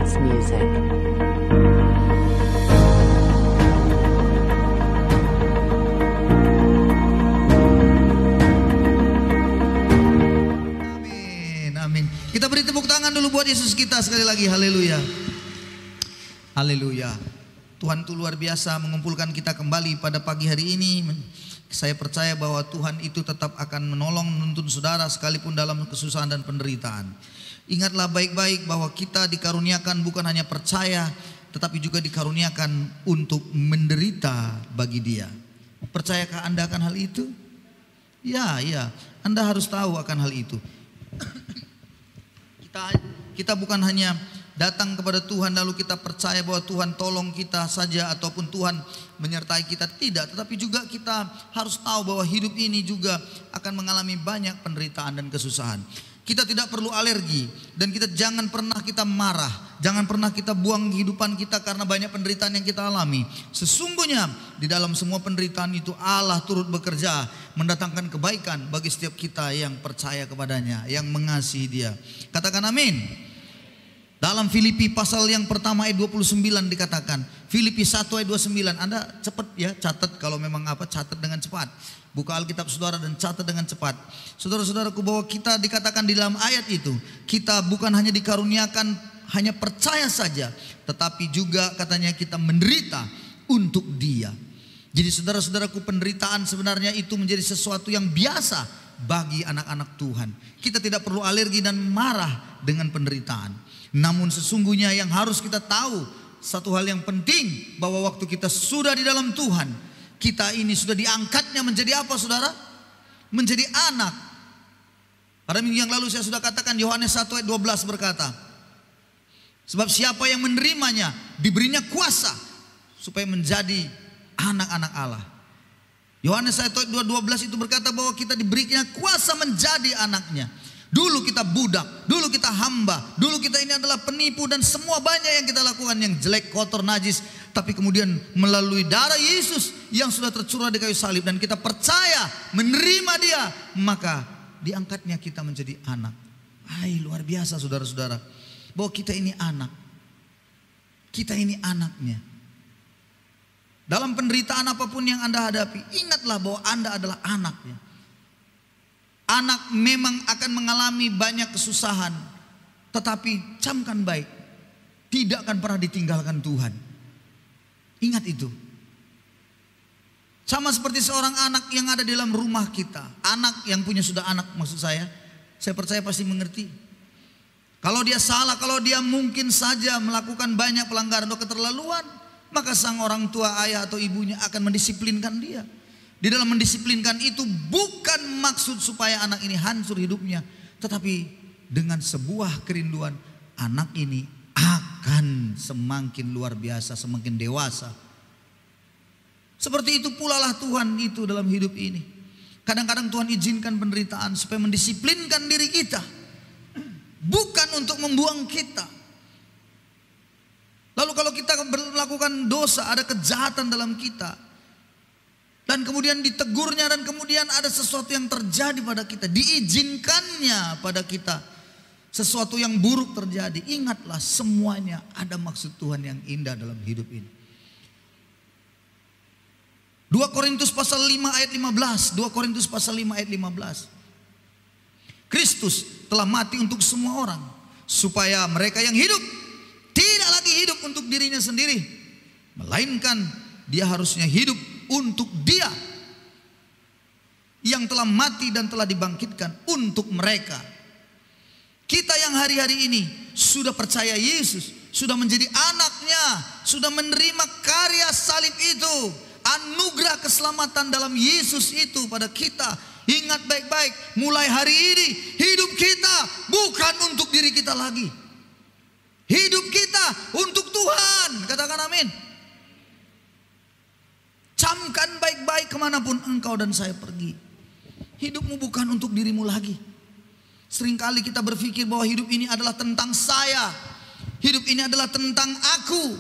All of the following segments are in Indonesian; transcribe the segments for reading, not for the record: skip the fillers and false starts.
dance music. Amin. Kita beri tepuk tangan dulu buat Yesus kita sekali lagi. Haleluya. Haleluya. Tuhan itu luar biasa mengumpulkan kita kembali pada pagi hari ini. Saya percaya bahwa Tuhan itu tetap akan menolong menuntun saudara sekalipun dalam kesusahan dan penderitaan. Ingatlah baik-baik bahwa kita dikaruniakan bukan hanya percaya, tetapi juga dikaruniakan untuk menderita bagi Dia. Percayakah Anda akan hal itu? Ya, Anda harus tahu akan hal itu. Kita bukan hanya datang kepada Tuhan lalu kita percaya bahwa Tuhan tolong kita saja ataupun Tuhan menyertai kita, tidak. Tetapi juga kita harus tahu bahwa hidup ini juga akan mengalami banyak penderitaan dan kesusahan. Kita tidak perlu alergi dan kita jangan pernah kita marah. Jangan pernah kita buang kehidupan kita karena banyak penderitaan yang kita alami. Sesungguhnya di dalam semua penderitaan itu Allah turut bekerja mendatangkan kebaikan bagi setiap kita yang percaya kepadanya, yang mengasihi Dia. Katakan amin. Dalam Filipi pasal yang pertama ayat 29 dikatakan, Filipi 1 ayat 29. Anda cepat ya, catat kalau memang catat dengan cepat. Buka Alkitab saudara dan catat dengan cepat. Saudara-saudaraku, bahwa kita dikatakan di dalam ayat itu, kita bukan hanya dikaruniakan hanya percaya saja, tetapi juga katanya kita menderita untuk Dia. Jadi saudara-saudaraku, penderitaan sebenarnya itu menjadi sesuatu yang biasa bagi anak-anak Tuhan. Kita tidak perlu alergi dan marah dengan penderitaan. Namun sesungguhnya yang harus kita tahu satu hal yang penting, bahwa waktu kita sudah di dalam Tuhan, kita ini sudah diangkatnya menjadi apa saudara? Menjadi anak. Pada minggu yang lalu saya sudah katakan Yohanes 1 ayat 12 berkata, sebab siapa yang menerimanya diberinya kuasa supaya menjadi anak-anak Allah. Yohanes 1 ayat 12 itu berkata bahwa kita diberinya kuasa menjadi anaknya. Dulu kita budak, dulu kita hamba, dulu kita ini adalah penipu dan semua banyak yang kita lakukan yang jelek, kotor, najis. Tapi kemudian melalui darah Yesus yang sudah tercurah di kayu salib dan kita percaya menerima Dia, maka diangkatnya kita menjadi anak. Luar biasa saudara-saudara, bahwa kita ini anak. Kita ini anaknya. Dalam penderitaan apapun yang Anda hadapi, ingatlah bahwa Anda adalah anaknya. Anak memang akan mengalami banyak kesusahan, tetapi camkan baik, tidak akan pernah ditinggalkan Tuhan. Ingat itu. Sama seperti seorang anak yang ada di dalam rumah kita. Anak yang punya sudah anak, maksud saya percaya pasti mengerti. Kalau dia salah, kalau dia mungkin saja melakukan banyak pelanggaran atau keterlaluan, maka sang orang tua, ayah atau ibunya akan mendisiplinkan dia. Di dalam mendisiplinkan itu bukan maksud supaya anak ini hancur hidupnya, tetapi dengan sebuah kerinduan, anak ini akan semakin luar biasa, semakin dewasa. Seperti itu pula lah Tuhan itu dalam hidup ini. Kadang-kadang Tuhan izinkan penderitaan supaya mendisiplinkan diri kita, bukan untuk membuang kita. Lalu kalau kita melakukan dosa, ada kejahatan dalam kita, dan kemudian ditegurnya, dan kemudian ada sesuatu yang terjadi pada kita, diizinkannya pada kita sesuatu yang buruk terjadi. Ingatlah semuanya ada maksud Tuhan yang indah dalam hidup ini. 2 Korintus pasal 5 ayat 15. 2 Korintus pasal 5 ayat 15. Kristus telah mati untuk semua orang, supaya mereka yang hidup tidak lagi hidup untuk dirinya sendiri, melainkan dia harusnya hidup untuk Dia yang telah mati dan telah dibangkitkan untuk mereka. Kita yang hari-hari ini sudah percaya Yesus, sudah menjadi anaknya, sudah menerima karya salib itu, anugerah keselamatan dalam Yesus itu pada kita. Ingat baik-baik, mulai hari ini hidup kita bukan untuk diri kita lagi. Hidup kita untuk Tuhan. Katakan amin. Camkan baik-baik kemanapun engkau dan saya pergi. Hidupmu bukan untuk dirimu lagi. Seringkali kita berpikir bahwa hidup ini adalah tentang saya. Hidup ini adalah tentang aku.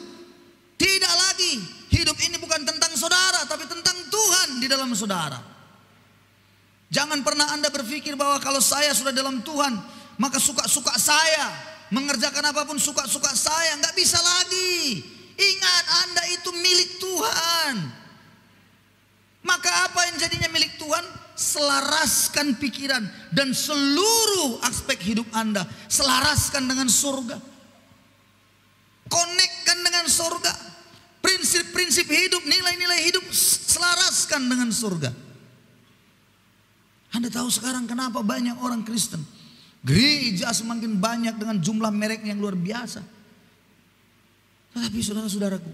Tidak lagi. Hidup ini bukan tentang saudara, tapi tentang Tuhan di dalam saudara. Jangan pernah Anda berpikir bahwa kalau saya sudah dalam Tuhan, maka suka-suka saya. mengerjakan apapun suka-suka saya. Nggak bisa lagi. Ingat, Anda itu milik Tuhan. Maka apa yang jadinya milik Tuhan? Selaraskan pikiran dan seluruh aspek hidup Anda. Selaraskan dengan surga. Konekkan dengan surga. Prinsip-prinsip hidup, nilai-nilai hidup selaraskan dengan surga. Anda tahu sekarang kenapa banyak orang Kristen, gereja semakin banyak dengan jumlah merek yang luar biasa. Tetapi saudara-saudaraku,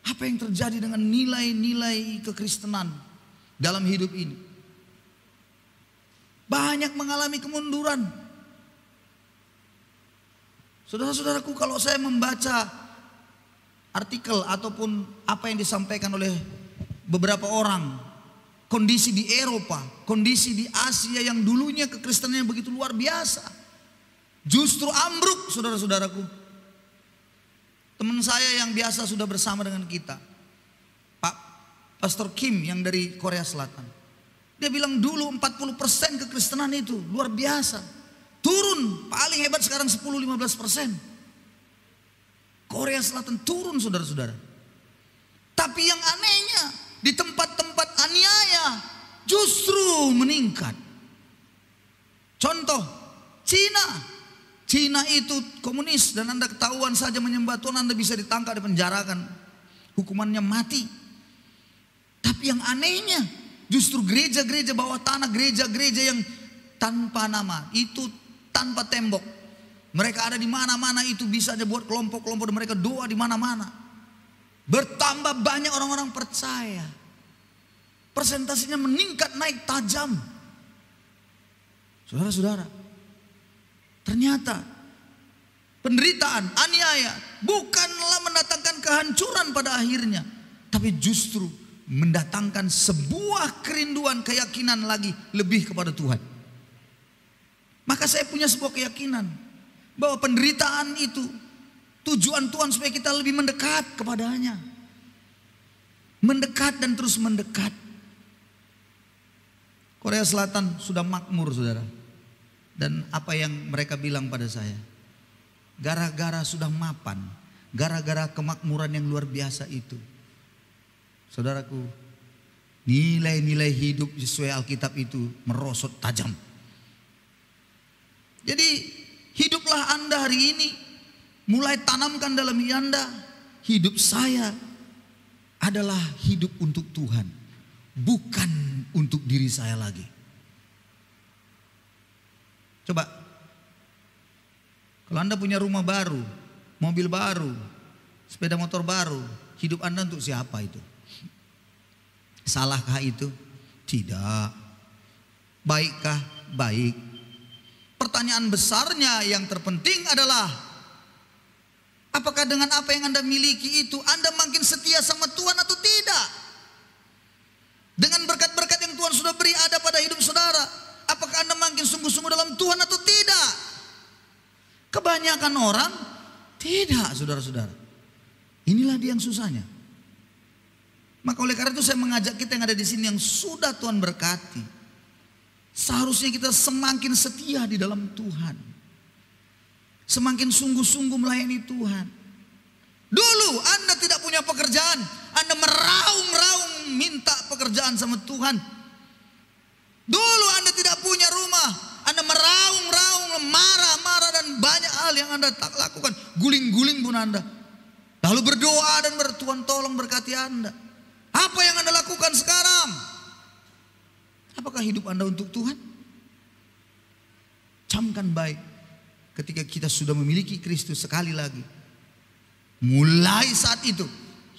apa yang terjadi dengan nilai-nilai kekristenan dalam hidup ini? Banyak mengalami kemunduran. Saudara-saudaraku, kalau saya membaca artikel ataupun apa yang disampaikan oleh beberapa orang, kondisi di Eropa, kondisi di Asia yang dulunya kekristenannya begitu luar biasa, justru ambruk, saudara-saudaraku. Teman saya yang biasa sudah bersama dengan kita, Pak Pastor Kim yang dari Korea Selatan, dia bilang dulu 40% kekristenan itu luar biasa, turun paling hebat sekarang 10-15%. Korea Selatan turun, saudara-saudara. Tapi yang anehnya, di tempat-tempat aniaya justru meningkat. Contoh, Cina itu komunis, dan Anda ketahuan saja menyembah Tuhan, Anda bisa ditangkap, dipenjarakan, hukumannya mati. Tapi yang anehnya, justru gereja-gereja bawah tanah, gereja-gereja yang tanpa nama, itu tanpa tembok, mereka ada di mana-mana, itu bisa aja buat kelompok-kelompok dan mereka doa di mana-mana. Bertambah banyak orang-orang percaya. Persentasinya meningkat, naik tajam. Saudara-saudara, ternyata penderitaan, aniaya bukanlah mendatangkan kehancuran pada akhirnya, tapi justru mendatangkan sebuah kerinduan, keyakinan lagi lebih kepada Tuhan. Maka saya punya sebuah keyakinan bahwa penderitaan itu tujuan Tuhan supaya kita lebih mendekat kepadanya. Mendekat dan terus mendekat. Korea Selatan sudah makmur, saudara. Dan apa yang mereka bilang pada saya, gara-gara sudah mapan, gara-gara kemakmuran yang luar biasa itu, saudaraku, nilai-nilai hidup sesuai Alkitab itu merosot tajam. Jadi hiduplah Anda hari ini, mulai tanamkan dalam diri Anda, hidup saya adalah hidup untuk Tuhan, bukan untuk diri saya lagi. Coba, kalau Anda punya rumah baru, mobil baru, sepeda motor baru, hidup Anda untuk siapa itu? Salahkah itu? Tidak. Baikkah? Baik. Pertanyaan besarnya yang terpenting adalah, apakah dengan apa yang Anda miliki itu Anda makin setia sama Tuhan atau tidak? Dengan berkat-berkat yang Tuhan sudah beri ada pada hidup saudara, apakah Anda makin sungguh-sungguh dalam Tuhan atau tidak? Kebanyakan orang tidak, saudara-saudara. Inilah dia yang susahnya. Maka oleh karena itu saya mengajak kita yang ada di sini yang sudah Tuhan berkati, seharusnya kita semakin setia di dalam Tuhan, semakin sungguh-sungguh melayani Tuhan. Dulu Anda tidak punya pekerjaan, Anda meraung-raung minta pekerjaan sama Tuhan. Dulu Anda tidak punya rumah, Anda meraung-raung, marah-marah dan banyak hal yang Anda tak lakukan, guling-guling pun Anda. Lalu berdoa dan Tuhan tolong berkati Anda. Apa yang Anda lakukan sekarang? Apakah hidup Anda untuk Tuhan? Camkan baik, ketika kita sudah memiliki Kristus sekali lagi, mulai saat itu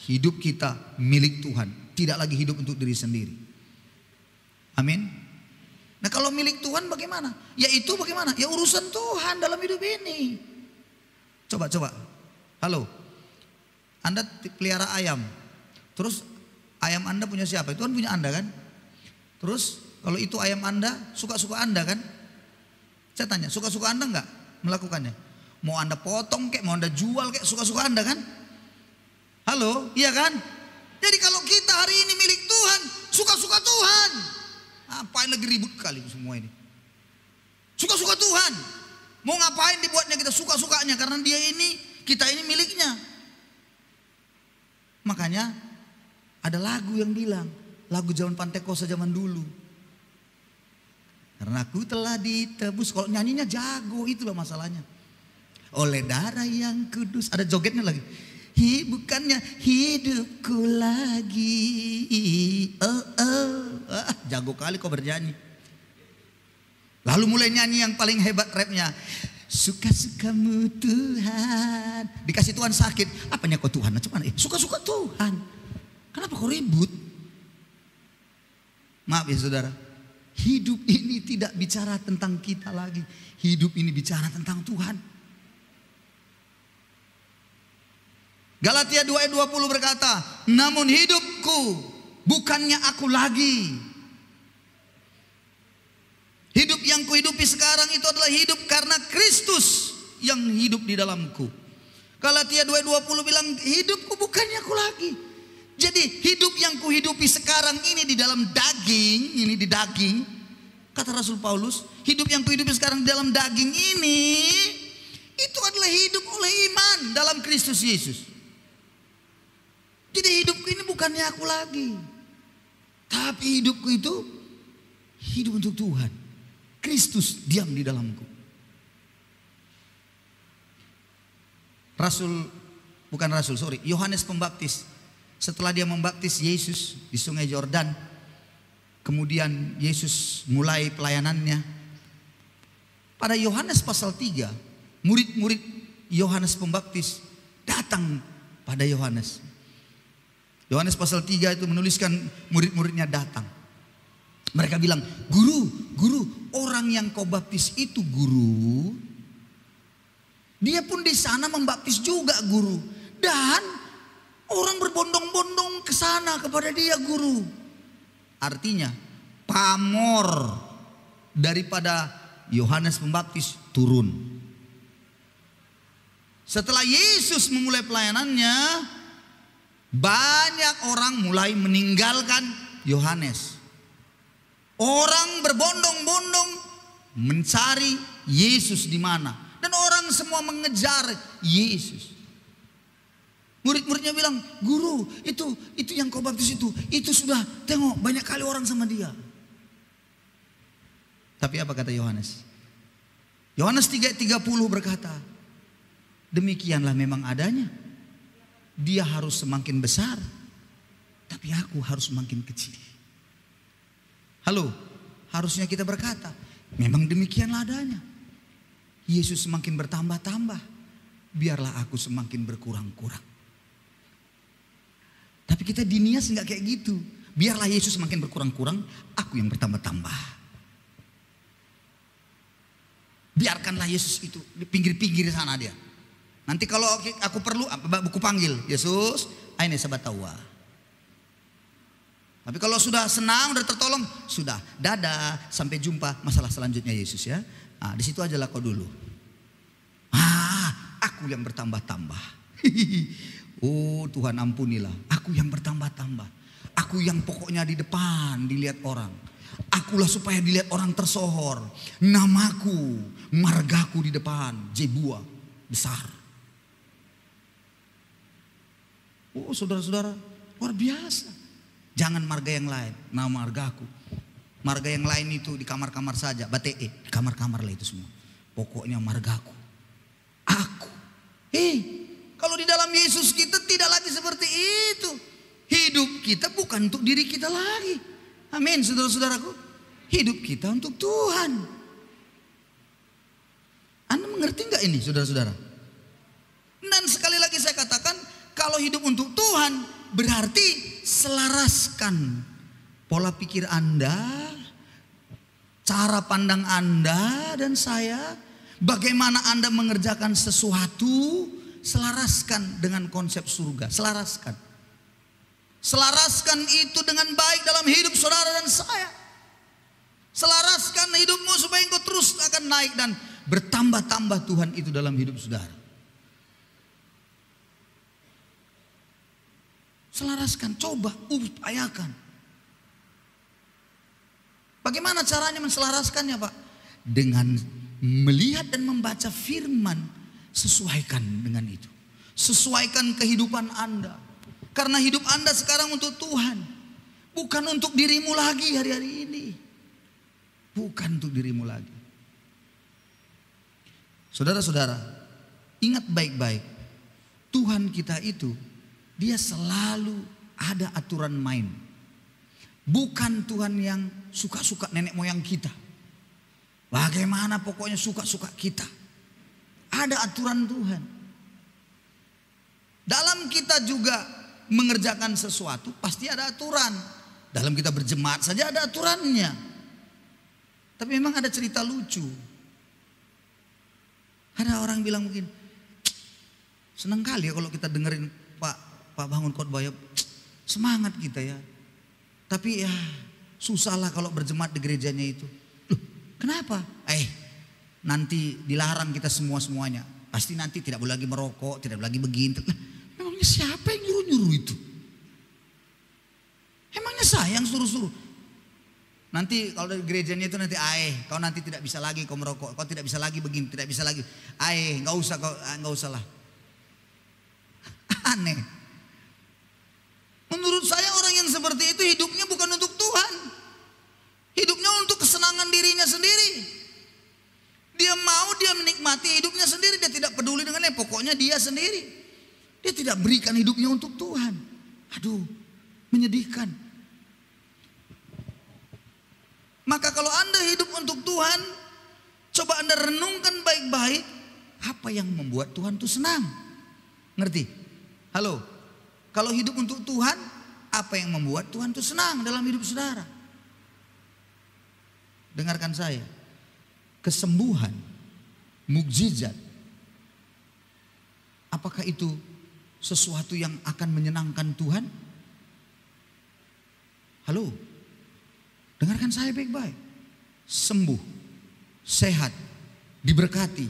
hidup kita milik Tuhan, tidak lagi hidup untuk diri sendiri. Amin. Nah, kalau milik Tuhan bagaimana? Ya itu bagaimana? Ya urusan Tuhan dalam hidup ini. Coba. Halo. Anda pelihara ayam. Terus ayam Anda punya siapa? Tuhan punya Anda kan? Terus kalau itu ayam Anda, suka-suka Anda kan? Saya tanya, suka-suka Anda enggak melakukannya? Mau Anda potong kek, mau Anda jual kek, suka-suka Anda kan? Halo, iya kan? Jadi kalau kita hari ini milik Tuhan, suka-suka Tuhan. Apain lagi ribut kali semua ini? Suka-suka Tuhan. Mau ngapain dibuatnya kita suka-sukanya, karena dia ini, kita ini miliknya. Makanya ada lagu yang bilang, lagu zaman Pantekosta zaman dulu. Karena aku telah ditebus. Kalau nyanyinya jago, itulah masalahnya. Oleh darah yang kudus. Ada jogetnya lagi. Bukannya hidupku lagi. Jago kali kau bernyanyi. Lalu mulai nyanyi yang paling hebat rapnya. Suka-sukamu Tuhan. Dikasih Tuhan sakit. Apanya kau Tuhan? Macam mana? Suka-suka Tuhan. Kenapa kau ribut? Maaf ya saudara. Hidup ini tidak bicara tentang kita lagi. Hidup ini bicara tentang Tuhan. Galatia 2 ayat 20 berkata, namun hidupku bukannya aku lagi. Hidup yang kuhidupi sekarang itu adalah hidup karena Kristus yang hidup di dalamku. Galatia 2 ayat 20 bilang, hidupku bukannya aku lagi. Jadi hidup yang kuhidupi sekarang ini di dalam daging, ini di daging. Kata Rasul Paulus, hidup yang kuhidupi sekarang di dalam daging ini, itu adalah hidup oleh iman dalam Kristus Yesus. Jadi hidupku ini bukannya aku lagi. Tapi hidupku itu hidup untuk Tuhan. Kristus diam di dalamku. Yohanes Pembaptis. Setelah dia membaptis Yesus di sungai Yordan. Kemudian Yesus mulai pelayanannya. Pada Yohanes pasal 3. Murid-murid Yohanes Pembaptis datang pada Yohanes. Yohanes pasal 3 itu menuliskan murid-muridnya datang. Mereka bilang, guru, orang yang kau baptis itu guru. Dia pun di sana membaptis juga guru. Dan orang berbondong-bondong ke sana kepada dia guru. Artinya pamor daripada Yohanes Pembaptis turun. Setelah Yesus memulai pelayanannya, banyak orang mulai meninggalkan Yohanes. Orang berbondong-bondong mencari Yesus di mana. Dan orang semua mengejar Yesus. Murid-muridnya bilang, guru itu yang kau baptis itu sudah, tengok banyak kali orang sama dia. Tapi apa kata Yohanes? Yohanes 3:30 berkata, demikianlah memang adanya. Dia harus semakin besar, tapi aku harus semakin kecil. Halo, harusnya kita berkata, memang demikianlah adanya. Yesus semakin bertambah-tambah, biarlah aku semakin berkurang-kurang. Tapi kita di Nias enggak kayak gitu. Biarlah Yesus semakin berkurang-kurang, aku yang bertambah-tambah. Biarkanlah Yesus itu di pinggir-pinggir sana dia. Nanti kalau aku perlu, buku panggil Yesus, aine sabatawa. Tapi kalau sudah senang, sudah tertolong, sudah dadah, sampai jumpa masalah selanjutnya Yesus ya. Di situ aja lah kau dulu. Aku yang bertambah-tambah. Oh Tuhan ampunilah, aku yang bertambah-tambah. Aku yang pokoknya di depan dilihat orang. Akulah supaya dilihat orang tersohor. Namaku, margaku di depan, Jebua besar. Oh saudara-saudara, luar biasa. Jangan marga yang lain, nama margaku. Marga yang lain itu di kamar-kamar saja, batee, di kamar-kamar lah itu semua. Pokoknya margaku. Aku. Kalau di dalam Yesus kita tidak lagi seperti itu. Hidup kita bukan untuk diri kita lagi. Amin saudara-saudaraku. Hidup kita untuk Tuhan. Anda mengerti enggak ini saudara-saudara? Dan sekali lagi saya katakan, kalau hidup untuk Tuhan berarti selaraskan pola pikir Anda, cara pandang Anda dan saya, bagaimana Anda mengerjakan sesuatu, selaraskan dengan konsep surga, selaraskan. Selaraskan itu dengan baik dalam hidup saudara dan saya. Selaraskan hidupmu supaya engkau terus akan naik dan bertambah-tambah Tuhan itu dalam hidup saudara. Selaraskan, coba, upayakan. Bagaimana caranya menselaraskannya Pak? Dengan melihat dan membaca firman, sesuaikan dengan itu. Sesuaikan kehidupan Anda. Karena hidup Anda sekarang untuk Tuhan. Bukan untuk dirimu lagi hari-hari ini. Bukan untuk dirimu lagi. Saudara-saudara, ingat baik-baik. Tuhan kita itu, dia selalu ada aturan main. Bukan Tuhan yang suka-suka nenek moyang kita. Bagaimana pokoknya suka-suka kita. Ada aturan Tuhan. Dalam kita juga mengerjakan sesuatu pasti ada aturan. Dalam kita berjemaat saja ada aturannya. Tapi memang ada cerita lucu. Ada orang bilang mungkin, senang kali ya kalau kita dengerin Pak bangun khotbah ya, semangat kita ya. Tapi ya susahlah kalau berjemaat di gerejanya itu. Loh, kenapa? Nanti dilarang kita semuanya. Pasti nanti tidak boleh lagi merokok, tidak boleh lagi begini. Memangnya siapa yang nyuruh-nyuruh itu? Emangnya saya yang suruh-suruh? Nanti kalau dari gerejanya itu nanti kau nanti tidak bisa lagi kau merokok, kau tidak bisa lagi begini, tidak bisa lagi. Nggak usah lah. Aneh. Menurut saya orang yang seperti itu hidupnya bukan untuk Tuhan. Hidupnya untuk kesenangan dirinya sendiri. Dia menikmati hidupnya sendiri, dia tidak peduli dengan pokoknya dia sendiri. Dia tidak berikan hidupnya untuk Tuhan. Aduh, menyedihkan. Maka kalau Anda hidup untuk Tuhan, coba Anda renungkan baik-baik apa yang membuat Tuhan itu senang. Ngerti? Halo? Kalau hidup untuk Tuhan, apa yang membuat Tuhan itu senang dalam hidup saudara? Dengarkan saya. Kesembuhan, mukjizat. Apakah itu sesuatu yang akan menyenangkan Tuhan? Halo? Dengarkan saya baik-baik. Sembuh, sehat, diberkati.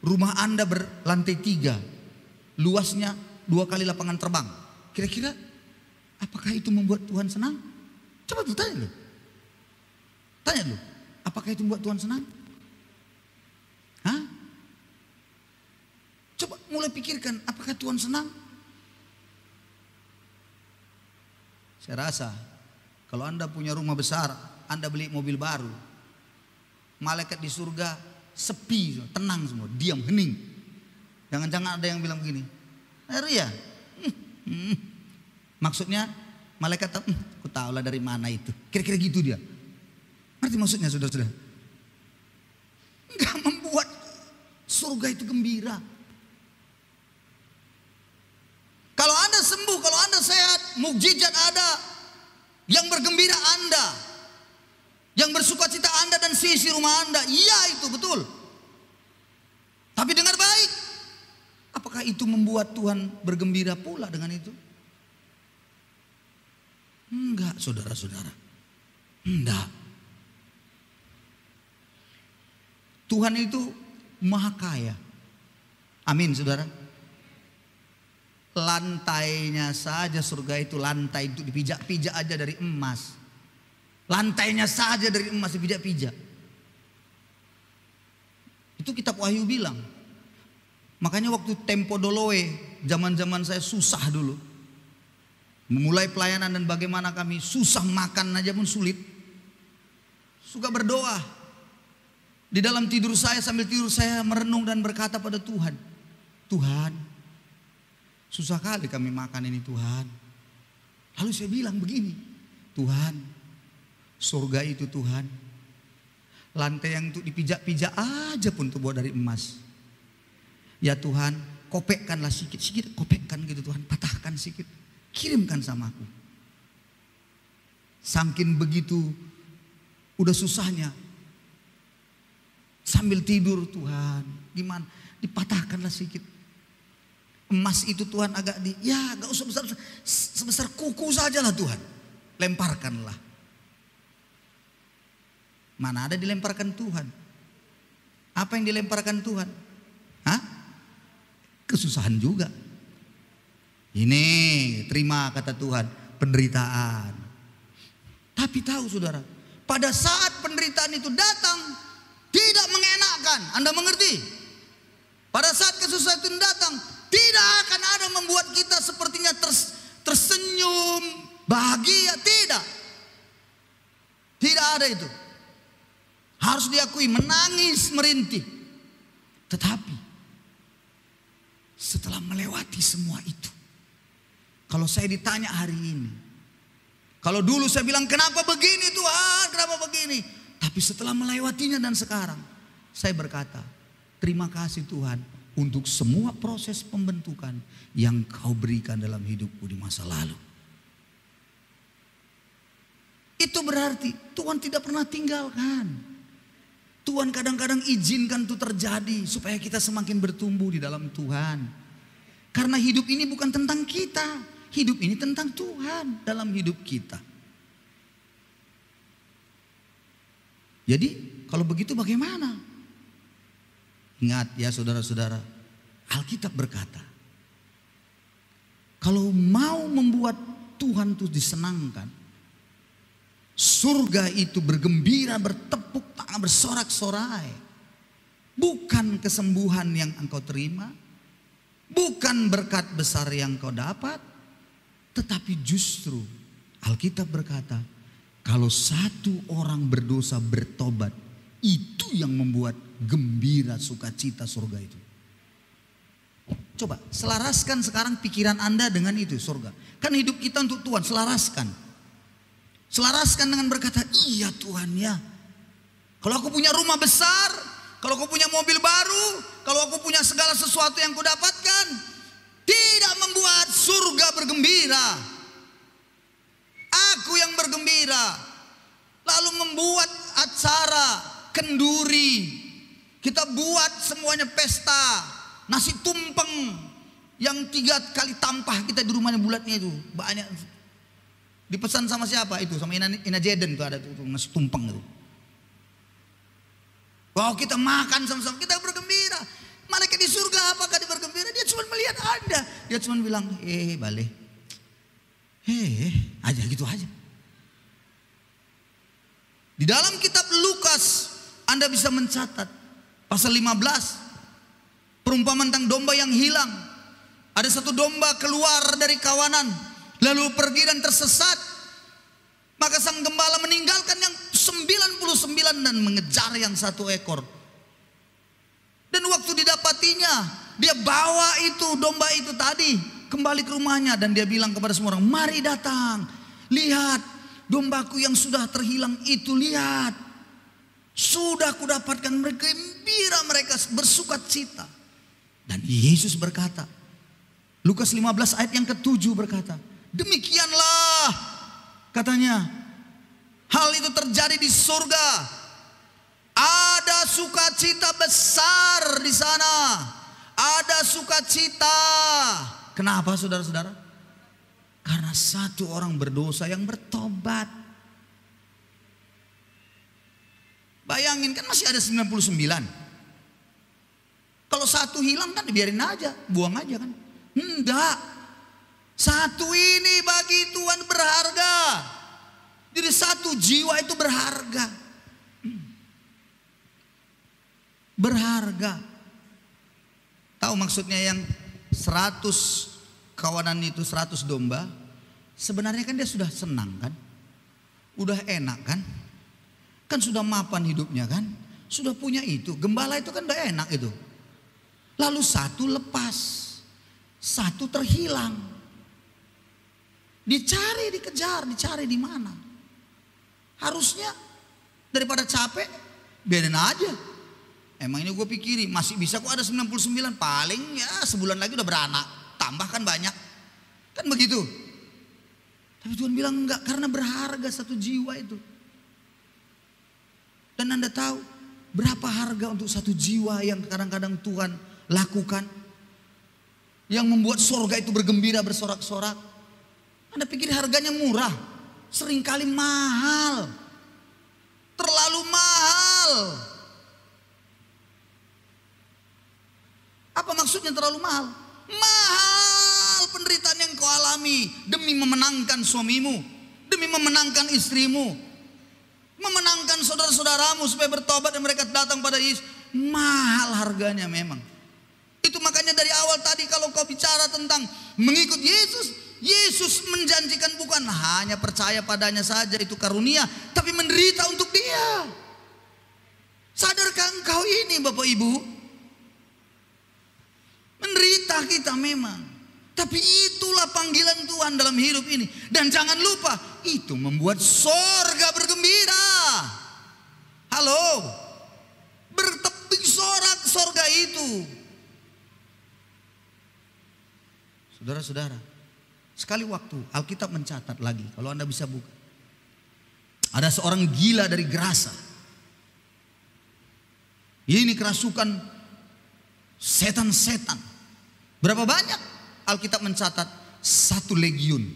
Rumah Anda berlantai 3. Luasnya 2 kali lapangan terbang. Kira-kira apakah itu membuat Tuhan senang? Coba tuh tanya lu. Tanya lu. Apakah itu membuat Tuhan senang? Hah? Coba mulai pikirkan. Apakah Tuhan senang? Saya rasa kalau Anda punya rumah besar, Anda beli mobil baru, malaikat di surga sepi, tenang semua, diam, hening. Jangan-jangan ada yang bilang begini, Ria, maksudnya malaikat tahu, aku tahu lah dari mana itu. Kira-kira gitu dia. Ngerti maksudnya saudara-saudara? Enggak membuat surga itu gembira. Kalau Anda sembuh, kalau Anda sehat, mukjizat ada. Yang bergembira Anda, yang bersuka cita Anda dan seisi rumah Anda, iya itu betul. Tapi dengar baik, apakah itu membuat Tuhan bergembira pula dengan itu? Enggak, saudara-saudara. Enggak. Tuhan itu maha kaya. Amin, saudara. Lantainya saja surga itu, lantai itu dipijak-pijak aja dari emas. Lantainya saja dari emas dipijak-pijak. Itu kitab Wahyu bilang. Makanya waktu tempo doloe, zaman-zaman saya susah dulu. Memulai pelayanan dan bagaimana kami susah makan aja pun sulit. Suka berdoa. Di dalam tidur saya, sambil tidur saya merenung dan berkata pada Tuhan. Tuhan, susah kali kami makan ini Tuhan. Lalu saya bilang begini, Tuhan, surga itu Tuhan, lantai yang untuk dipijak-pijak aja pun terbuat dari emas. Ya Tuhan, kopekkanlah sikit-sikit, kopekkan gitu Tuhan, patahkan sikit, kirimkan sama aku. Saking begitu udah susahnya, sambil tidur Tuhan, gimana, dipatahkanlah sikit. Emas itu Tuhan agak gak usah besar, sebesar kuku sajalah Tuhan. Lemparkanlah. Mana ada dilemparkan Tuhan? Apa yang dilemparkan Tuhan? Hah? Kesusahan juga. Ini terima kata Tuhan, penderitaan. Tapi tahu saudara, pada saat penderitaan itu datang, tidak mengenakan. akan, Anda mengerti? Pada saat kesusahan itu datang, tidak akan ada membuat kita sepertinya tersenyum, bahagia, tidak. Tidak ada itu. Harus diakui, menangis, merintih. Tetapi setelah melewati semua itu, kalau saya ditanya hari ini, kalau dulu saya bilang kenapa begini Tuhan, kenapa begini, tapi setelah melewatinya dan sekarang saya berkata, terima kasih Tuhan untuk semua proses pembentukan yang Kau berikan dalam hidupku di masa lalu. Itu berarti Tuhan tidak pernah tinggalkan. Tuhan kadang-kadang izinkan itu terjadi supaya kita semakin bertumbuh di dalam Tuhan. Karena hidup ini bukan tentang kita, hidup ini tentang Tuhan dalam hidup kita. Jadi kalau begitu bagaimana? Ingat ya saudara-saudara, Alkitab berkata, kalau mau membuat Tuhan itu disenangkan, surga itu bergembira, bertepuk tangan, bersorak-sorai. Bukan kesembuhan yang engkau terima, bukan berkat besar yang kau dapat, tetapi justru Alkitab berkata, kalau satu orang berdosa bertobat, itu yang membuat gembira sukacita surga itu. Coba selaraskan sekarang pikiran Anda dengan itu surga. Kan hidup kita untuk Tuhan, selaraskan. Selaraskan dengan berkata, iya Tuhan ya. Kalau aku punya rumah besar, kalau aku punya mobil baru, kalau aku punya segala sesuatu yang ku dapatkan, tidak membuat surga bergembira. Aku yang bergembira. Lalu membuat acara kenduri. Kita buat semuanya pesta. Nasi tumpeng yang 3 kali tampah kita di rumahnya bulatnya itu. Banyak. Dipesan sama siapa itu? Sama Ina Jeden itu ada tuh nasi tumpeng itu. Wow, kita makan sama-sama, kita bergembira. Malaikat di surga apakah dia bergembira? Dia cuma melihat Anda. Dia cuma bilang, balik. Aja gitu aja. Di dalam kitab Lukas Anda bisa mencatat pasal 15, perumpamaan tentang domba yang hilang. Ada satu domba keluar dari kawanan, lalu pergi dan tersesat. Maka sang gembala meninggalkan yang 99 dan mengejar yang 1 ekor. Dan waktu didapatinya, dia bawa itu domba itu tadi kembali ke rumahnya. Dan dia bilang kepada semua orang, mari datang, lihat dombaku yang sudah terhilang itu, lihat. Sudah kudapatkan, bergembira mereka, bersuka cita. Dan Yesus berkata, Lukas 15 ayat yang ke-7 berkata, demikianlah katanya, hal itu terjadi di surga. Ada sukacita besar di sana. Ada sukacita. Kenapa saudara-saudara? Karena satu orang berdosa yang bertobat. Bayangin kan masih ada 99. Kalau satu hilang kan dibiarin aja, buang aja kan. Enggak. Satu ini bagi Tuhan berharga. Jadi satu jiwa itu berharga. Berharga. Tahu maksudnya yang 100 kawanan itu, 100 domba. Sebenarnya kan dia sudah senang kan. Udah enak kan. Kan sudah mapan hidupnya kan. Sudah punya itu. Gembala itu kan udah enak itu. Lalu satu lepas. Satu terhilang. Dicari, dikejar, dicari di mana? Harusnya daripada capek, biarin aja. Emang ini gue pikirin, masih bisa kok ada 99, paling ya sebulan lagi udah beranak, tambahkan banyak. Kan begitu. Tapi Tuhan bilang enggak, karena berharga satu jiwa itu. Dan Anda tahu berapa harga untuk satu jiwa yang kadang-kadang Tuhan lakukan, yang membuat surga itu bergembira, bersorak-sorak. Anda pikir harganya murah? Seringkali mahal. Terlalu mahal. Apa maksudnya terlalu mahal? Mahal penderitaan yang kau alami demi memenangkan suamimu, demi memenangkan istrimu, memenangkan saudara-saudaramu supaya bertobat dan mereka datang pada Yesus. mahal harganya memang. Itu makanya dari awal tadi kalau kau bicara tentang mengikut Yesus, Yesus menjanjikan bukan hanya percaya padanya saja itu karunia, tapi menderita untuk Dia. Sadarkah engkau ini Bapak Ibu? Menderita kita memang, tapi itulah panggilan Tuhan dalam hidup ini. Dan jangan lupa, itu membuat sorga bergembira. Halo, bertepuk sorak sorga itu. Saudara-saudara, sekali waktu Alkitab mencatat lagi, kalau Anda bisa buka. Ada seorang gila dari Gerasa. Ini kerasukan setan-setan. Berapa banyak? Alkitab mencatat 1 legiun.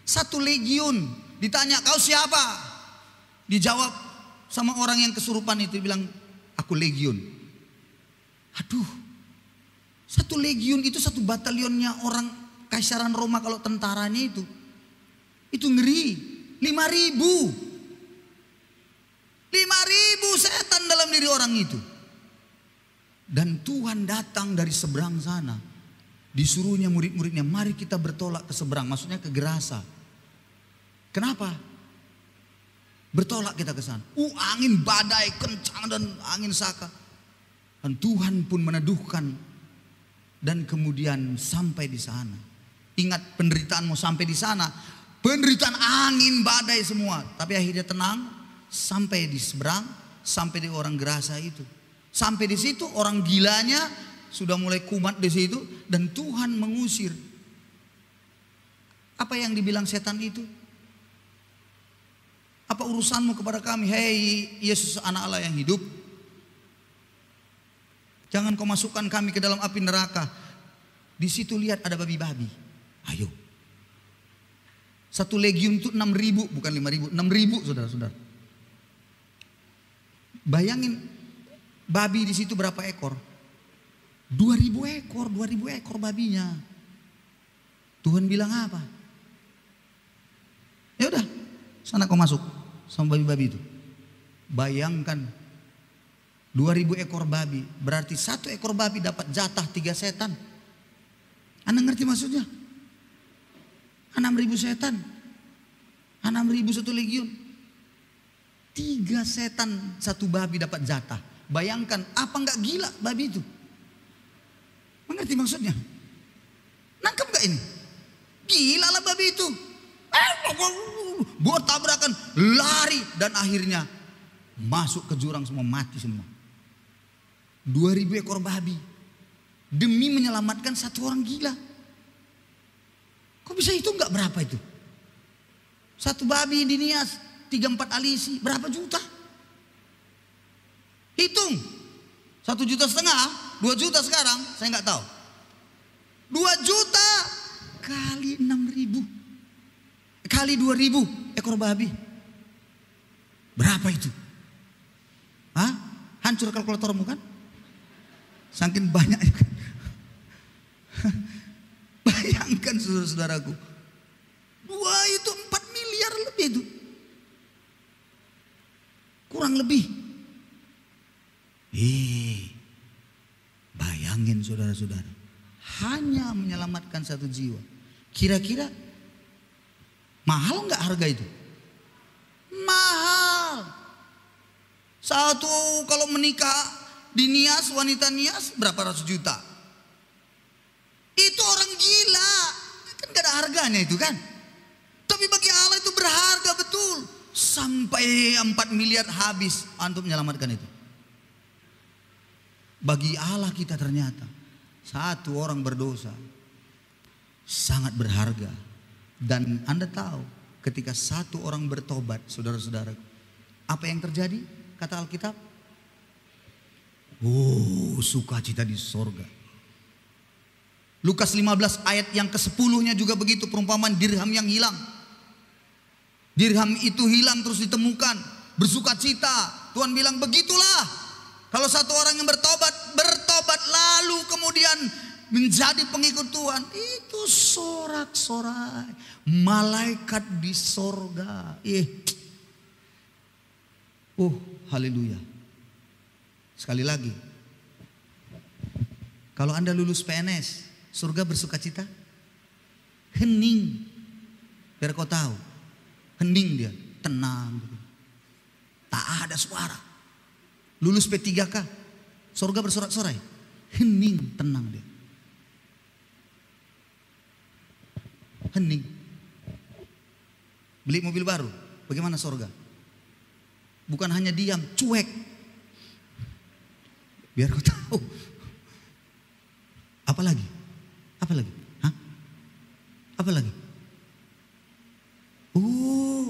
1 legiun. Ditanya, kau siapa? Dijawab sama orang yang kesurupan itu, bilang, aku legiun. Aduh, 1 legiun itu 1 batalionnya orang Kaisaran Roma kalau tentaranya itu. Itu ngeri. 5.000. 5.000 setan dalam diri orang itu. Dan Tuhan datang dari seberang sana. Disuruhnya murid-muridnya, mari kita bertolak ke seberang. Maksudnya ke Gerasa. Kenapa? Bertolak kita ke sana. Angin badai kencang dan angin saka. Dan Tuhan pun meneduhkan. Dan kemudian sampai di sana. Ingat penderitaanmu sampai di sana. Penderitaan angin badai semua. Tapi akhirnya tenang. Sampai di seberang. Sampai di orang Gerasa itu. Sampai di situ orang gilanya sudah mulai kumat di situ. Dan Tuhan mengusir. Apa yang dibilang setan itu? Apa urusanmu kepada kami? Hei Yesus anak Allah yang hidup. Jangan kau masukkan kami ke dalam api neraka. Di situ lihat ada babi-babi. Ayo. 1 legiun itu 6.000, bukan 5.000, 6.000 saudara-saudara. Bayangin babi di situ berapa ekor? 2.000 ekor, 2.000 ekor babinya. Tuhan bilang apa? Ya udah, sana kau masuk sama babi-babi itu. Bayangkan 2.000 ekor babi, berarti 1 ekor babi dapat jatah 3 setan. Anda ngerti maksudnya? 6.000 setan, 6.000 1 legiun. 3 setan 1 babi dapat jatah. Bayangkan, apa enggak gila babi itu? Mengerti maksudnya? Nangkep gak ini? Gila lah babi itu. Buat tabrakan, lari dan akhirnya masuk ke jurang semua, mati semua. 2.000 ekor babi demi menyelamatkan 1 orang gila. Kok bisa hitung gak berapa itu? 1 babi di Nias 3-4 alisi berapa juta? Hitung 1,5 juta, 2 juta sekarang saya nggak tahu. 2 juta kali 6.000 kali 2.000 ekor babi. Berapa itu? Hah? Hancur kalkulatormu kan? Saking banyaknya kan? Bayangkan saudara-saudaraku. 2 itu 4 miliar lebih itu. Kurang lebih. Bayangin saudara-saudara. Hanya menyelamatkan 1 jiwa. Kira-kira mahal nggak harga itu? Mahal. Satu kalau menikah di Nias, wanita Nias berapa ratus juta. Itu orang gila. Kan gak ada harganya itu kan. Tapi bagi Allah itu berharga betul. Sampai 4 miliar habis untuk menyelamatkan itu. Bagi Allah kita ternyata 1 orang berdosa sangat berharga. Dan Anda tahu ketika 1 orang bertobat, saudara-saudara, apa yang terjadi? Kata Alkitab, sukacita di sorga. Lukas 15 ayat yang ke-10-nya juga begitu, perumpamaan dirham yang hilang. Dirham itu hilang terus ditemukan, bersukacita. Tuhan bilang begitulah kalau 1 orang yang bertobat lalu kemudian menjadi pengikut Tuhan, itu sorak-sorai malaikat di sorga. Haleluya. Sekali lagi, Kalau Anda lulus PNS, surga bersuka cita? Hening. Biar kau tahu. Hening dia, tenang. Tak ada suara. Lulus P3K, surga bersorak-sorai. Hening, tenang dia. Hening. Beli mobil baru, bagaimana surga? Bukan hanya diam, cuek. Biar kau tahu. Apa lagi? Apa lagi? Hah? Apa lagi?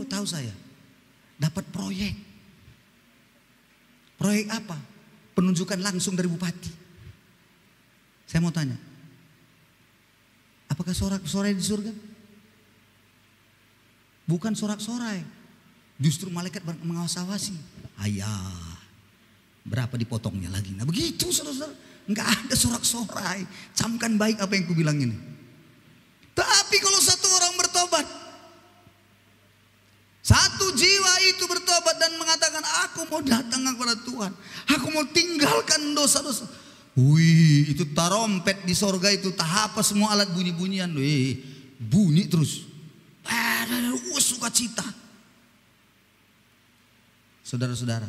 Tahu saya. Dapat proyek. Proyek apa? Penunjukan langsung dari bupati. Saya mau tanya. Apakah sorak-sorai di surga? Bukan sorak-sorai. Justru malaikat mengawasi. Ayah. Berapa dipotongnya lagi? Nah begitu saudara-saudara. Enggak ada sorak-sorai. Camkan baik apa yang kubilang ini. Tapi kalau satu orang bertobat. Satu jiwa itu bertobat dan mengatakan, aku mau datang kepada Tuhan. Aku mau tinggalkan dosa-dosa. Wih, itu tarompet di sorga itu. Tak apa semua alat bunyi-bunyian. Wih, bunyi terus. Sukacita. Saudara-saudara,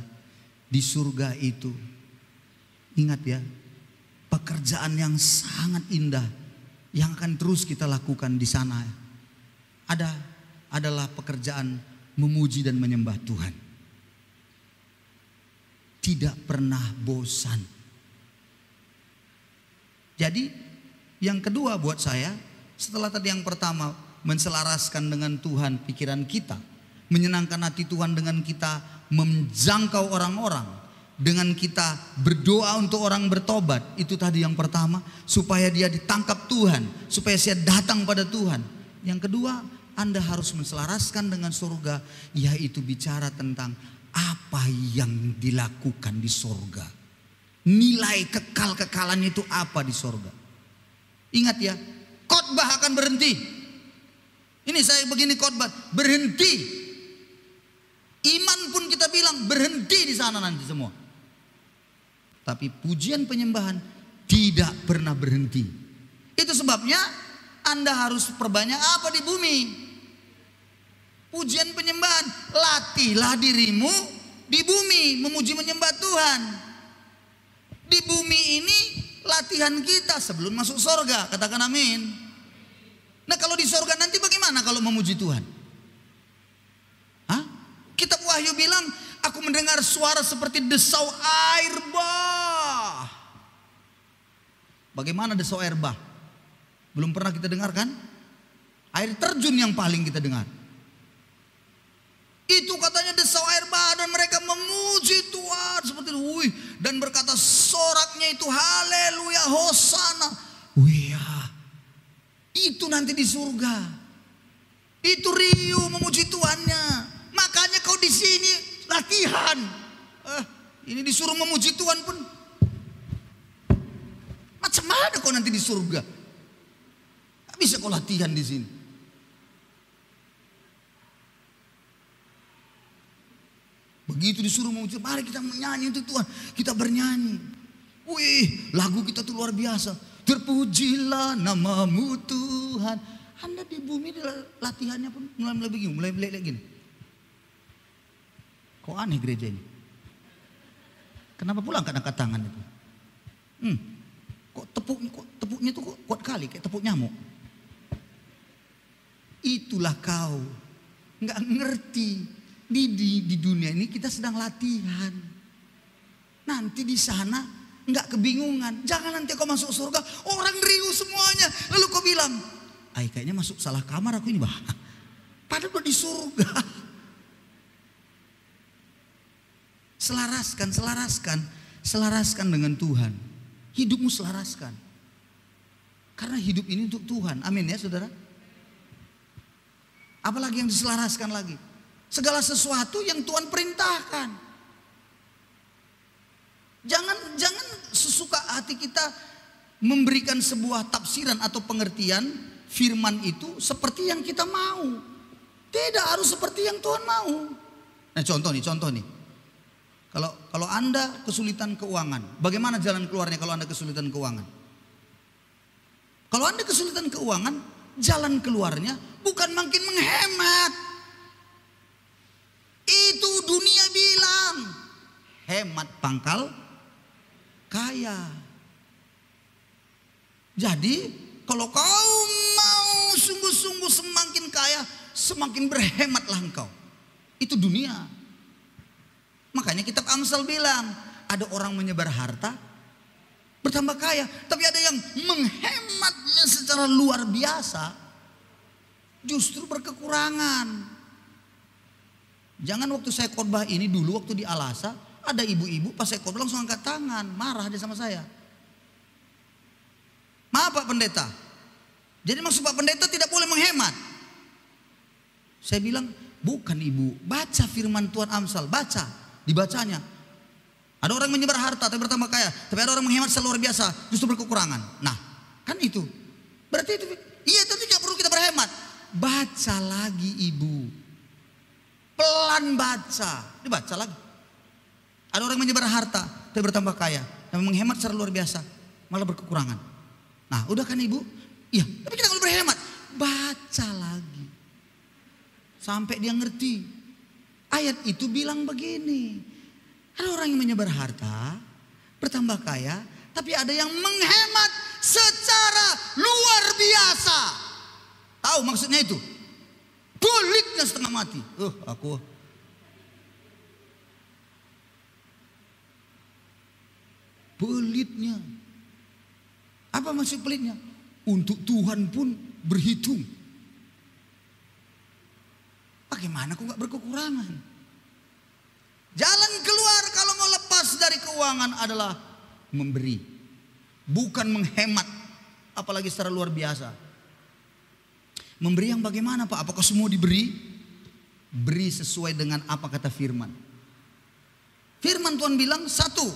di surga itu, ingat ya, pekerjaan yang sangat indah yang akan terus kita lakukan di sana adalah pekerjaan memuji dan menyembah Tuhan. Tidak pernah bosan. Jadi yang kedua buat saya, setelah tadi yang pertama menselaraskan dengan Tuhan pikiran kita, menyenangkan hati Tuhan dengan kita menjangkau orang-orang, dengan kita berdoa untuk orang bertobat, itu tadi yang pertama, supaya dia ditangkap Tuhan, supaya saya datang pada Tuhan. Yang kedua, Anda harus menselaraskan dengan surga, yaitu bicara tentang apa yang dilakukan di surga. Nilai kekal-kekalan itu apa di surga. Ingat ya, khotbah akan berhenti. Ini saya begini khotbah, berhenti. Iman pun kita bilang berhenti di sana nanti semua. Tapi pujian penyembahan tidak pernah berhenti. Itu sebabnya Anda harus perbanyak apa di bumi? Pujian penyembahan. Latihlah dirimu di bumi memuji menyembah Tuhan. Di bumi ini latihan kita sebelum masuk surga. Katakan amin. Nah kalau di surga nanti bagaimana kalau memuji Tuhan? Hah? Kitab Wahyu bilang, aku mendengar suara seperti desau air bah. Bagaimana desau air bah? Belum pernah kita dengar kan? Air terjun yang paling kita dengar. Itu katanya desau air bah dan mereka memuji Tuhan seperti itu. Wih, dan berkata soraknya itu haleluya hosana. Wih ya. Itu nanti di surga. Itu riuh memuji Tuhannya. Makanya kau di sini latihan. Ini disuruh memuji Tuhan pun. Macam mana kau nanti di surga? Gak bisa kau latihan di sini. Begitu disuruh memuji, mari kita menyanyi untuk Tuhan. Kita bernyanyi. Wih, lagu kita tuh luar biasa. Terpujilah namamu Tuhan. Anda di bumi latihannya pun mulai begini, mulai gini. Kok aneh gereja ini? Kenapa pula angkat-angkat tangan itu? Kok tepuknya tuh kuat kali kayak tepuk nyamuk. Itulah kau nggak ngerti di dunia ini kita sedang latihan. Nanti di sana nggak kebingungan. Jangan nanti kau masuk surga orang riuh semuanya. Lalu kau bilang, kayaknya masuk salah kamar aku ini bah. Padahal udah di surga. Selaraskan dengan Tuhan. Hidupmu selaraskan. Karena hidup ini untuk Tuhan. Amin ya saudara. Apalagi yang diselaraskan lagi. Segala sesuatu yang Tuhan perintahkan. Jangan sesuka hati kita memberikan sebuah tafsiran atau pengertian firman itu seperti yang kita mau. Tidak harus seperti yang Tuhan mau. Nah contoh nih. Kalau Anda kesulitan keuangan, bagaimana jalan keluarnya kalau Anda kesulitan keuangan? Anda kesulitan keuangan, jalan keluarnya bukan makin menghemat. Itu dunia bilang, hemat pangkal kaya. Jadi kalau kau mau sungguh-sungguh semakin kaya, semakin berhematlah engkau. Itu dunia. Makanya kitab Amsal bilang, ada orang menyebar harta, bertambah kaya. Tapi ada yang menghematnya secara luar biasa, justru berkekurangan. Jangan waktu saya khotbah ini dulu, waktu di Alasa, ada ibu-ibu pas saya khotbah langsung angkat tangan, marah dia sama saya. Maaf Pak Pendeta, jadi maksud Pak Pendeta tidak boleh menghemat. Saya bilang, bukan ibu, baca firman Tuhan Amsal, baca, dibacanya. Ada orang menyebar harta tapi bertambah kaya, tapi ada orang menghemat seluar biasa, justru berkekurangan. Nah, kan itu. Berarti itu, iya tapi tidak perlu kita berhemat. Baca lagi ibu, pelan baca, dibaca lagi. Ada orang menyebar harta tapi bertambah kaya, dan menghemat secara luar biasa, malah berkekurangan. Nah, udah kan ibu? Iya, tapi kita kalau berhemat, baca lagi sampai dia ngerti. Ayat itu bilang begini, ada orang yang menyebar harta, bertambah kaya, tapi ada yang menghemat secara luar biasa. Tahu maksudnya itu? Pelitnya setengah mati. Aku pelitnya. Apa maksud pelitnya? Untuk Tuhan pun berhitung. Bagaimana kok gak berkekurangan? Jalan keluar kalau mau lepas dari keuangan adalah memberi, bukan menghemat, apalagi secara luar biasa. Memberi yang bagaimana Pak? Apakah semua diberi? Beri sesuai dengan apa kata firman. Firman Tuhan bilang, satu,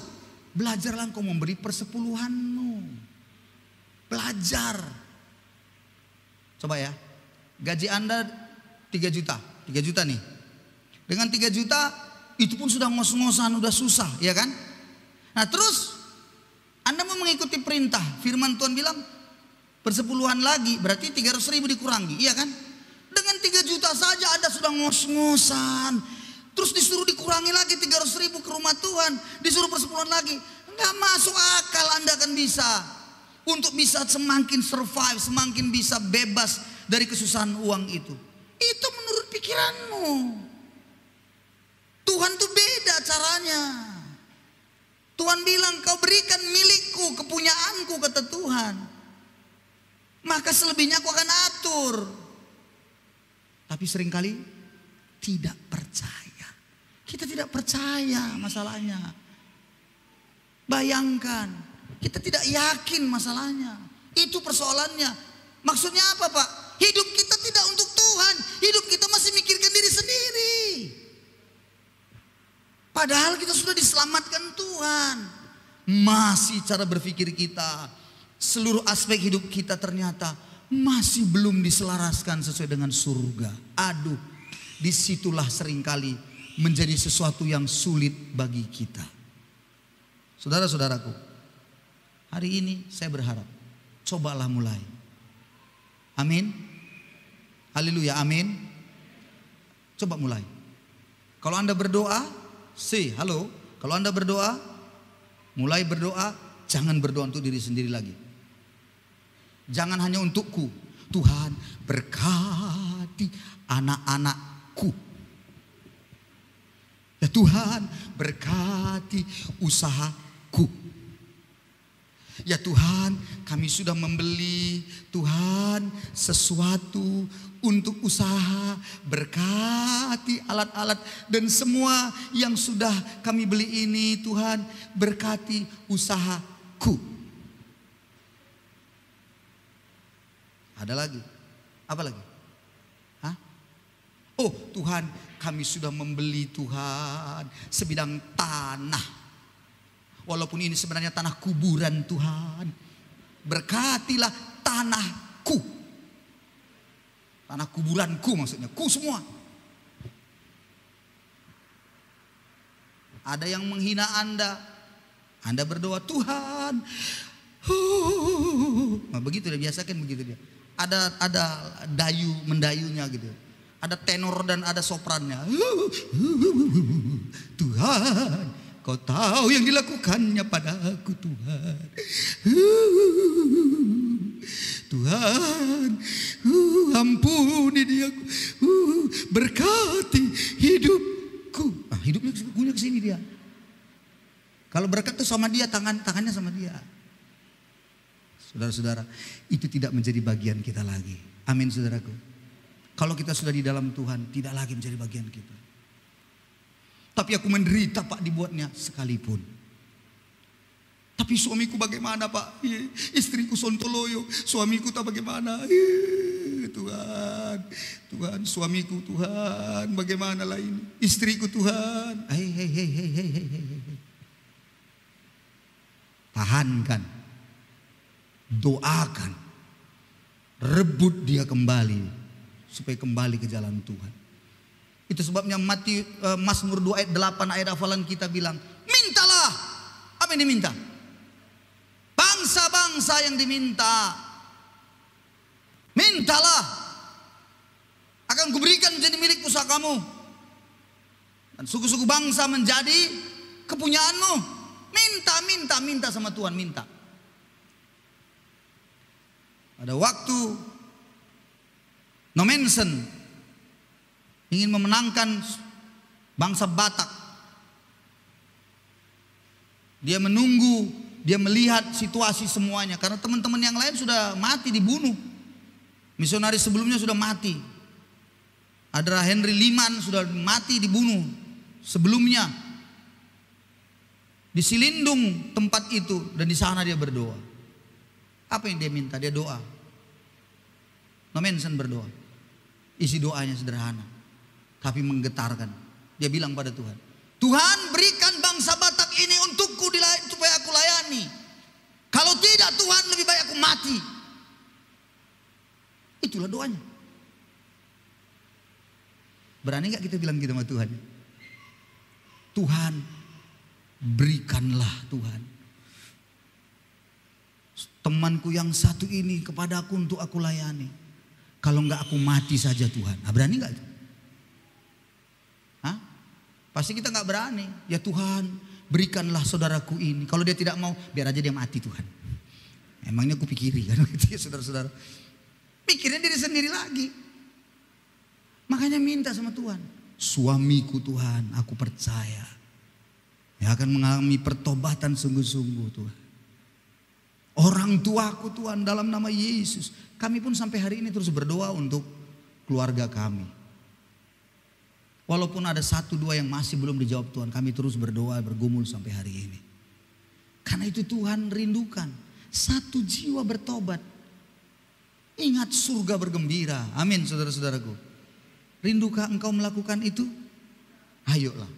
belajarlah engkau memberi persepuluhanmu. Belajar. Coba ya, gaji Anda 3 juta, 3 juta nih. Dengan 3 juta itu pun sudah ngos-ngosan, udah susah, ya kan? Nah terus Anda mau mengikuti perintah, firman Tuhan bilang persepuluhan lagi, berarti 300.000 dikurangi, iya kan? Dengan 3 juta saja Anda sudah ngos-ngosan, terus disuruh dikurangi lagi 300.000 ke rumah Tuhan, disuruh persepuluhan lagi, nggak masuk akal. Anda akan bisa untuk bisa semakin survive, semakin bisa bebas dari kesusahan uang itu. Itu menurut pikiranmu. Tuhan tuh beda caranya. Tuhan bilang, kau berikan milikku, kepunyaanku, kata Tuhan. Maka selebihnya aku akan atur. Tapi seringkali tidak percaya. Kita tidak percaya masalahnya. Bayangkan, kita tidak yakin masalahnya. Itu persoalannya. Maksudnya apa Pak? Hidup kita tidak untuk Tuhan. Hidup kita masih mikirkan diri sendiri. Padahal kita sudah diselamatkan Tuhan. Masih cara berpikir kita, seluruh aspek hidup kita ternyata masih belum diselaraskan sesuai dengan surga. Aduh, disitulah seringkali menjadi sesuatu yang sulit bagi kita. Saudara-saudaraku, hari ini saya berharap, cobalah mulai. Amin. Haleluya, amin. Coba mulai. Kalau Anda berdoa, halo. Kalau Anda berdoa, mulai berdoa, jangan berdoa untuk diri sendiri lagi. Jangan hanya untukku. Tuhan berkati anak-anakku. Ya Tuhan berkati usahaku. Ya Tuhan, kami sudah membeli Tuhan sesuatu untuk usaha, berkati alat-alat dan semua yang sudah kami beli ini Tuhan, berkati usahaku. Ada lagi? Apa lagi? Hah? Oh Tuhan, kami sudah membeli Tuhan sebidang tanah. Walaupun ini sebenarnya tanah kuburan Tuhan, berkatilah tanahku. Tanah kuburanku maksudnya, ku semua. Ada yang menghina Anda. Anda berdoa, Tuhan, Nah, begitu dia biasakan begitu dia. Ada mendayunya gitu. Ada tenor dan ada soprannya. Tuhan, Kau tahu yang dilakukannya padaku Tuhan. Tuhan, ampuni dia, berkati hidupku. Hidupnya ke sini dia. Kalau berkat itu sama dia, tangannya sama dia. Saudara-saudara, itu tidak menjadi bagian kita lagi. Amin saudaraku. Kalau kita sudah di dalam Tuhan, tidak lagi menjadi bagian kita. Tapi aku menderita Pak dibuatnya sekalipun. Tapi suamiku bagaimana Pak? Istriku sontoloyo, suamiku tak bagaimana? Tuhan, suamiku Tuhan, bagaimana lah ini? Istriku Tuhan. Hei. Tahankan, doakan, rebut dia kembali supaya kembali ke jalan Tuhan. Itu sebabnya Mazmur 2 ayat 8 ayat hafalan kita bilang, mintalah. Apa yang diminta? Bangsa-bangsa yang diminta. Mintalah, akan kuberikan menjadi milik pusakamu, dan suku-suku bangsa menjadi kepunyaanmu. Minta sama Tuhan, minta. Pada waktu Nommensen ingin memenangkan bangsa Batak, dia menunggu, dia melihat situasi semuanya, karena teman-teman yang lain sudah mati dibunuh. Misionaris sebelumnya sudah mati. Ada Henry Liman sudah mati dibunuh sebelumnya. Di Silindung tempat itu, dan di sana dia berdoa. Apa yang dia minta? Dia doa. Nommensen berdoa. Isi doanya sederhana, tapi menggetarkan. Dia bilang pada Tuhan, Tuhan berikan bangsa Batak ini untukku supaya aku layani. Kalau tidak Tuhan, lebih baik aku mati. Itulah doanya. Berani gak kita bilang gitu sama Tuhan? Tuhan, berikanlah Tuhan temanku yang satu ini kepada aku untuk aku layani. Kalau enggak aku mati saja Tuhan. Berani gak? Pasti kita gak berani. Ya Tuhan, berikanlah saudaraku ini. Kalau dia tidak mau, biar aja dia mati Tuhan. Emangnya aku pikiri kan gitu ya saudara-saudara. Pikirnya diri sendiri lagi. Makanya minta sama Tuhan. Suamiku Tuhan, aku percaya dia akan mengalami pertobatan sungguh-sungguh Tuhan. Orang tuaku Tuhan, dalam nama Yesus. Kami pun sampai hari ini terus berdoa untuk keluarga kami. Walaupun ada 1-2 yang masih belum dijawab Tuhan, kami terus berdoa, bergumul sampai hari ini. Karena itu Tuhan rindukan satu jiwa bertobat. Ingat surga bergembira. Amin saudara-saudaraku. Rindukah engkau melakukan itu? Ayolah.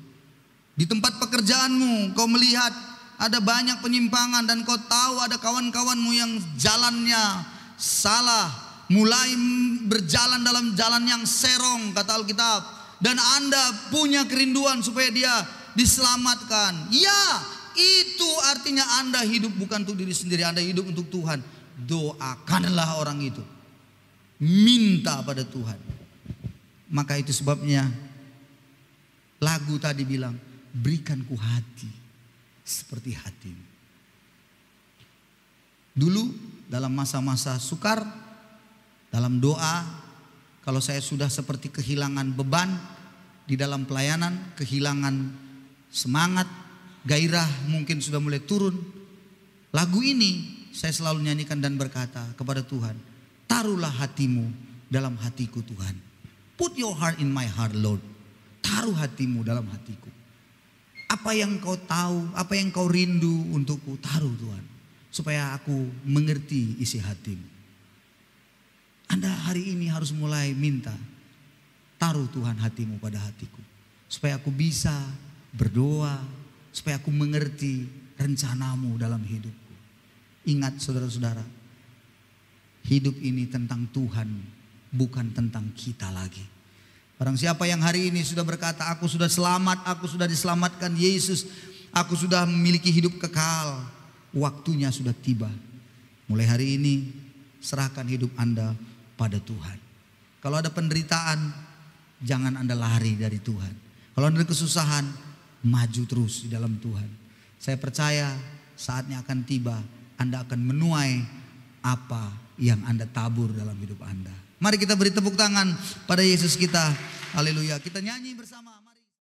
Di tempat pekerjaanmu kau melihat ada banyak penyimpangan, dan kau tahu ada kawan-kawanmu yang jalannya salah, mulai berjalan dalam jalan yang serong kata Alkitab, dan Anda punya kerinduan supaya dia diselamatkan. Ya, itu artinya Anda hidup bukan untuk diri sendiri, Anda hidup untuk Tuhan. Doakanlah orang itu, minta pada Tuhan. Maka itu sebabnya lagu tadi bilang, berikanku hati seperti hatimu. Dulu dalam masa-masa sukar, dalam doa, kalau saya sudah seperti kehilangan beban di dalam pelayanan, kehilangan semangat, gairah mungkin sudah mulai turun, lagu ini saya selalu nyanyikan dan berkata kepada Tuhan, taruhlah hatimu dalam hatiku Tuhan. Put your heart in my heart Lord. Taruh hatimu dalam hatiku. Apa yang kau tahu, apa yang kau rindu untukku, taruh Tuhan. Supaya aku mengerti isi hatimu. Anda hari ini harus mulai minta, taruh Tuhan hatimu pada hatiku. Supaya aku bisa berdoa, supaya aku mengerti rencanamu dalam hidupku. Ingat saudara-saudara, hidup ini tentang Tuhan, bukan tentang kita lagi. Barang siapa yang hari ini sudah berkata, aku sudah selamat, aku sudah diselamatkan Yesus, aku sudah memiliki hidup kekal, waktunya sudah tiba. Mulai hari ini serahkan hidup Anda pada Tuhan. Kalau ada penderitaan, jangan Anda lari dari Tuhan. Kalau Anda ada kesusahan, maju terus di dalam Tuhan. Saya percaya saatnya akan tiba, Anda akan menuai apa yang Anda tabur dalam hidup Anda. Mari kita beri tepuk tangan pada Yesus kita. Haleluya. Kita nyanyi bersama.